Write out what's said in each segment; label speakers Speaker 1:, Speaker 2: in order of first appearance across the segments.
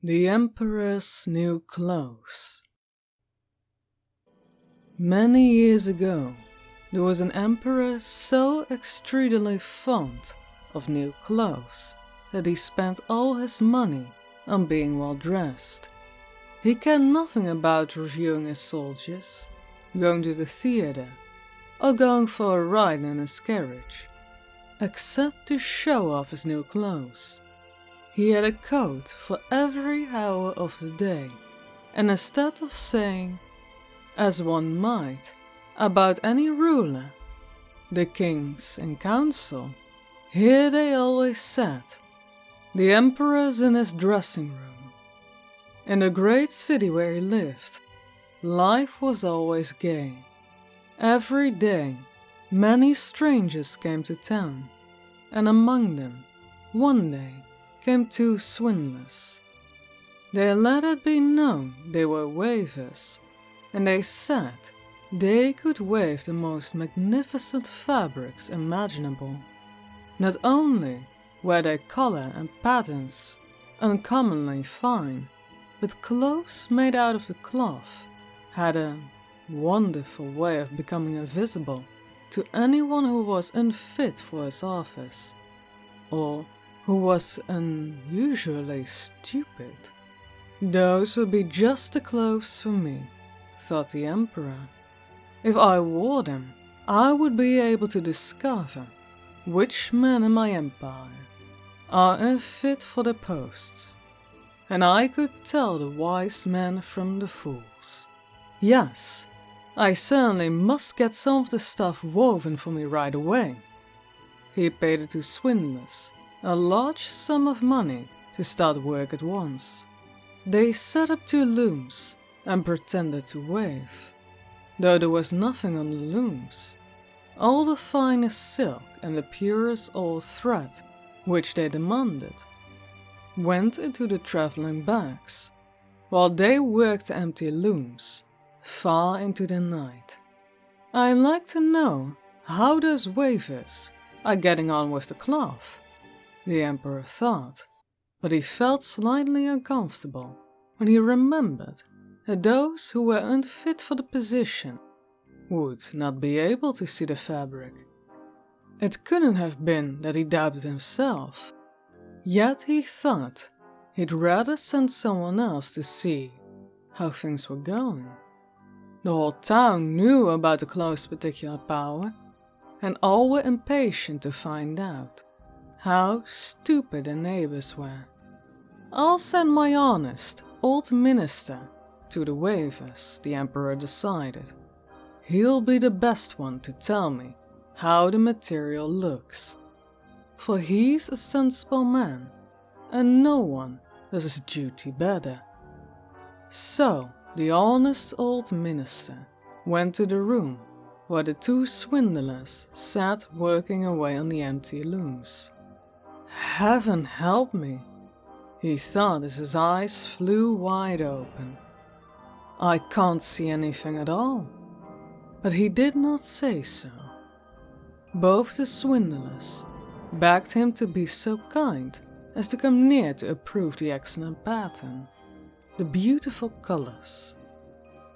Speaker 1: The Emperor's New Clothes. Many years ago, there was an emperor so extremely fond of new clothes that he spent all his money on being well dressed. He cared nothing about reviewing his soldiers, going to the theater, or going for a ride in his carriage, except to show off his new clothes. He had a coat for every hour of the day, and instead of saying, as one might, about any ruler, the kings in council, here they always sat, the emperor's in his dressing room. In the great city where he lived, life was always gay. Every day, many strangers came to town, and among them, one day, came two swindlers. They let it be known they were weavers, and they said they could weave the most magnificent fabrics imaginable. Not only were their color and patterns uncommonly fine, but clothes made out of the cloth had a wonderful way of becoming invisible to anyone who was unfit for his office, or who was unusually stupid. Those would be just the clothes for me, thought the emperor. If I wore them, I would be able to discover which men in my empire are unfit for their posts, and I could tell the wise men from the fools. Yes, I certainly must get some of the stuff woven for me right away. He paid the two swindlers a large sum of money to start work at once. They set up two looms and pretended to weave, though there was nothing on the looms. All the finest silk and the purest old thread, which they demanded, went into the traveling bags, while they worked the empty looms far into the night. I'd like to know how those weavers are getting on with the cloth, the emperor thought, but he felt slightly uncomfortable when he remembered that those who were unfit for the position would not be able to see the fabric. It couldn't have been that he doubted himself, yet he thought he'd rather send someone else to see how things were going. The whole town knew about the cloth's particular power, and all were impatient to find out how stupid their neighbors were. I'll send my honest old minister to the weavers, the emperor decided. He'll be the best one to tell me how the material looks, for he's a sensible man, and no one does his duty better. So the honest old minister went to the room where the two swindlers sat working away on the empty looms. Heaven help me, he thought as his eyes flew wide open. I can't see anything at all. But he did not say so. Both the swindlers begged him to be so kind as to come near to approve the excellent pattern, the beautiful colors.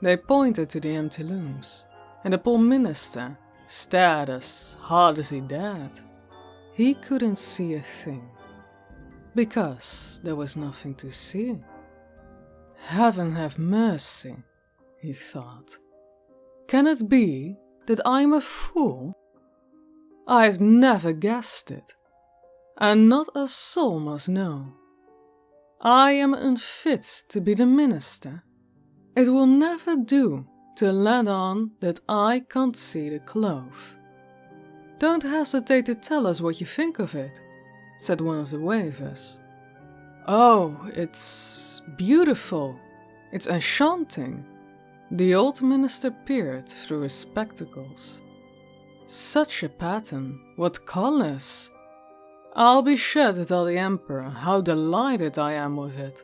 Speaker 1: They pointed to the empty looms, and the poor minister stared as hard as he dared. He couldn't see a thing, because there was nothing to see. Heaven have mercy, he thought. Can it be that I'm a fool? I've never guessed it, and not a soul must know. I am unfit to be the minister. It will never do to let on that I can't see the cloth. Don't hesitate to tell us what you think of it, said one of the weavers. Oh, it's beautiful. It's enchanting. The old minister peered through his spectacles. Such a pattern, what colors! I'll be sure to tell the emperor how delighted I am with it.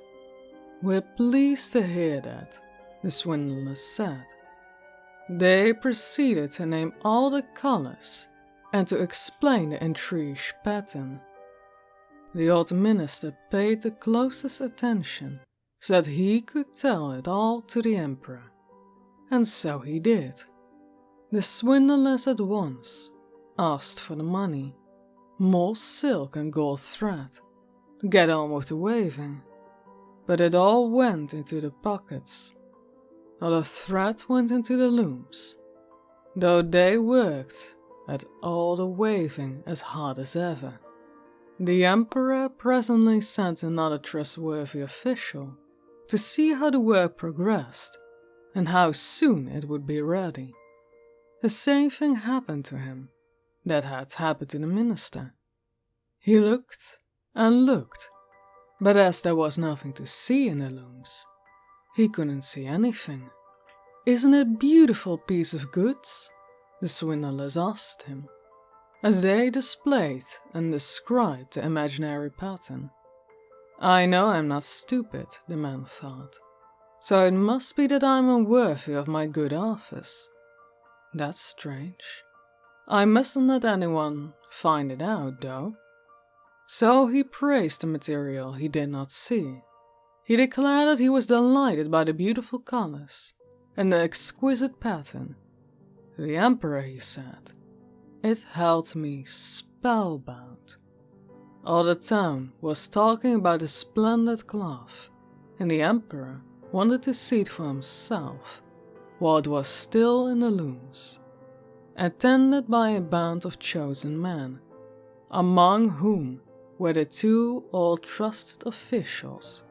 Speaker 1: We're pleased to hear that, the swindlers said. They proceeded to name all the colors and to explain the intrigued pattern. The old minister paid the closest attention so that he could tell it all to the emperor, and so he did. The swindlers at once asked for the money, more silk and gold thread, to get on with the weaving, but it all went into the pockets. Not a thread went into the looms, though they worked at all the weaving as hard as ever. The emperor presently sent another trustworthy official to see how the work progressed and how soon it would be ready. The same thing happened to him that had happened to the minister. He looked and looked, but as there was nothing to see in the looms, he couldn't see anything. "Isn't it a beautiful piece of goods?" the swindlers asked him, as they displayed and described the imaginary pattern. "I know I'm not stupid," the man thought, "so it must be that I'm unworthy of my good office. That's strange. I mustn't let anyone find it out, though." So he praised the material he did not see. He declared that he was delighted by the beautiful colors and the exquisite pattern. To the emperor he said, "It held me spellbound." All the town was talking about the splendid cloth, and the emperor wanted to see it for himself while it was still in the looms. Attended by a band of chosen men, among whom were the two old trusted officials,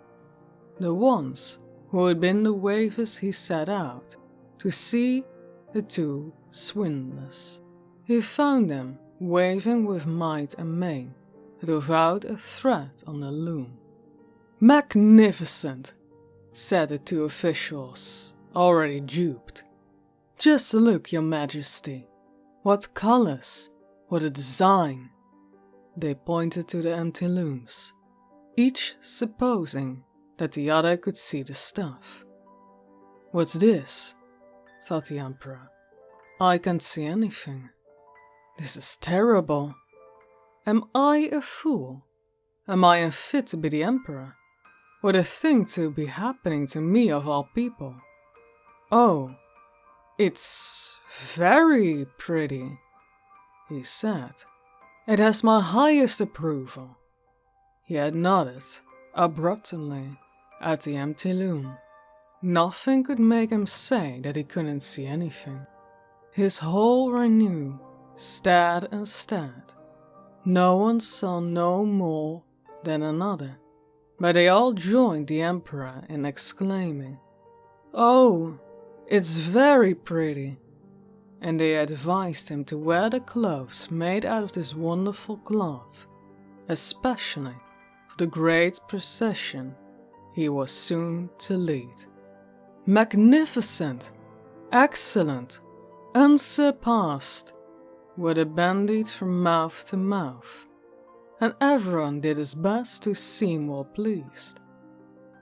Speaker 1: the ones who had been the weavers he set out to see the two swindlers. He found them weaving with might and main, without a thread on the loom. "Magnificent," said the two officials, already duped. "Just look, your majesty. What colors, what a design." They pointed to the empty looms, each supposing that the other could see the stuff. "What's this?" thought the emperor. "I can't see anything. This is terrible. Am I a fool? Am I unfit to be the emperor? What a thing to be happening to me of all people. Oh, it's very pretty," he said. "It has my highest approval." He had nodded abruptly at the empty loom. Nothing could make him say that he couldn't see anything. His whole retinue stared and stared. No one saw no more than another, but they all joined the emperor in exclaiming, "Oh, it's very pretty," and they advised him to wear the clothes made out of this wonderful cloth, especially for the great procession he was soon to lead. "Magnificent, excellent, unsurpassed," were the bandied from mouth to mouth, and everyone did his best to seem well pleased.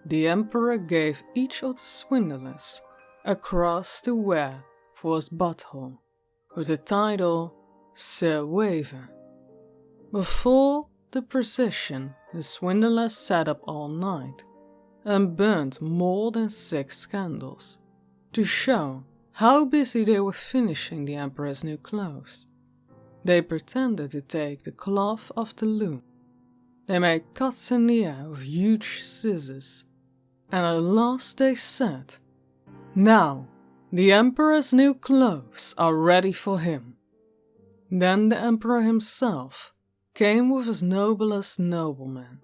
Speaker 1: The emperor gave each of the swindlers a cross to wear for his butthole, with the title Sir Waver. Before the procession, the swindlers sat up all night and burned more than 6 candles to show how busy they were finishing the emperor's new clothes. They pretended to take the cloth off the loom. They made cuts in the air with huge scissors, and at last they said, "Now, the emperor's new clothes are ready for him." Then the emperor himself came with his noblest noblemen,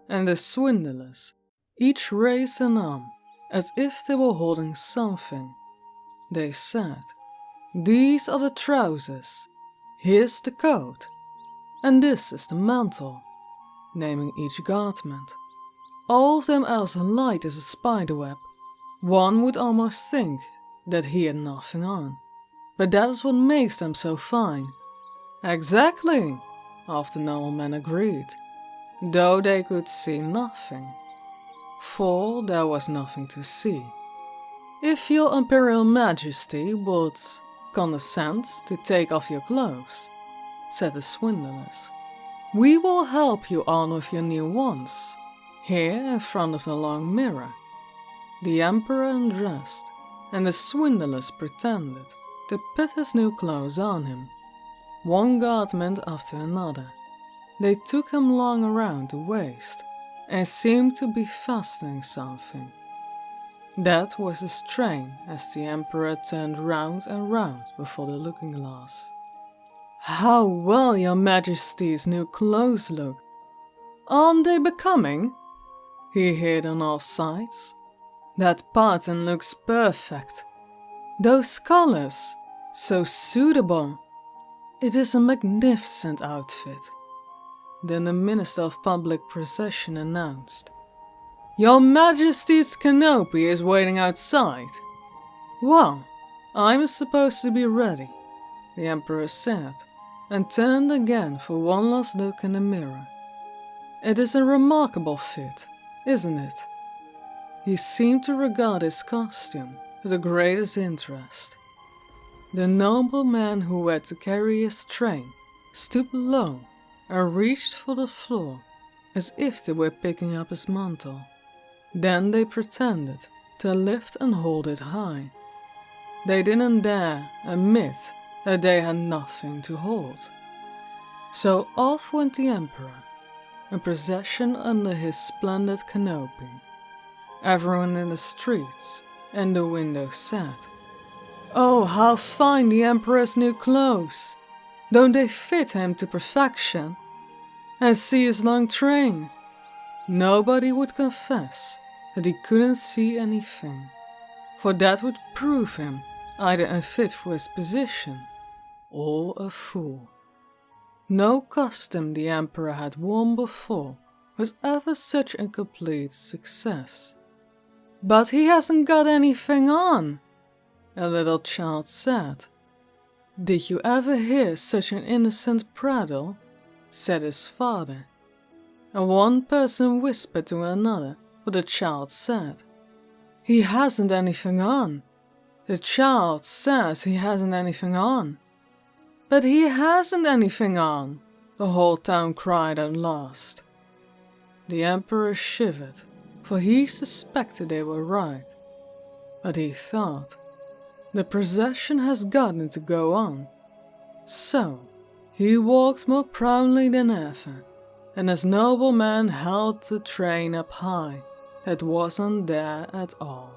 Speaker 1: and the swindlers each raised an arm as if they were holding something. They said, "These are the trousers, here's the coat, and this is the mantle," naming each garment. All of them as light as a spiderweb. One would almost think that he had nothing on, but that is what makes them so fine. "Exactly," half the noblemen agreed, though they could see nothing, for there was nothing to see. "If your imperial majesty would condescend to take off your clothes," said the swindlers. "We will help you on with your new wants, here in front of the long mirror." The emperor undressed, and the swindlers pretended to put his new clothes on him, one garment after another. They took him long around the waist, and seemed to be fastening something. That was his train as the emperor turned round and round before the looking glass. "How well your majesty's new clothes look! Aren't they becoming?" he heard on all sides. "That pattern looks perfect. Those colors, so suitable. It is a magnificent outfit." Then the Minister of Public Procession announced, "Your Majesty's canopy is waiting outside." "Well, I'm supposed to be ready," the Emperor said, and turned again for one last look in the mirror. "It is a remarkable fit, isn't it?" He seemed to regard his costume with the greatest interest. The nobleman who had to carry his train stooped low and reached for the floor as if they were picking up his mantle. Then they pretended to lift and hold it high. They didn't dare admit that they had nothing to hold. So off went the emperor, in procession under his splendid canopy. Everyone in the streets and the windows said, "Oh, how fine the emperor's new clothes! Don't they fit him to perfection? And see his long train!" Nobody would confess that he couldn't see anything, for that would prove him either unfit for his position or a fool. No costume the emperor had worn before was ever such a complete success. "But he hasn't got anything on," a little child said. "Did you ever hear such an innocent prattle?" said his father. And one person whispered to another what the child said. "He hasn't anything on. The child says he hasn't anything on." "But he hasn't anything on," the whole town cried at last. The emperor shivered, for he suspected they were right. But he thought, the procession has gotten to go on. So he walked more proudly than ever, and his nobleman held the train up high that wasn't there at all.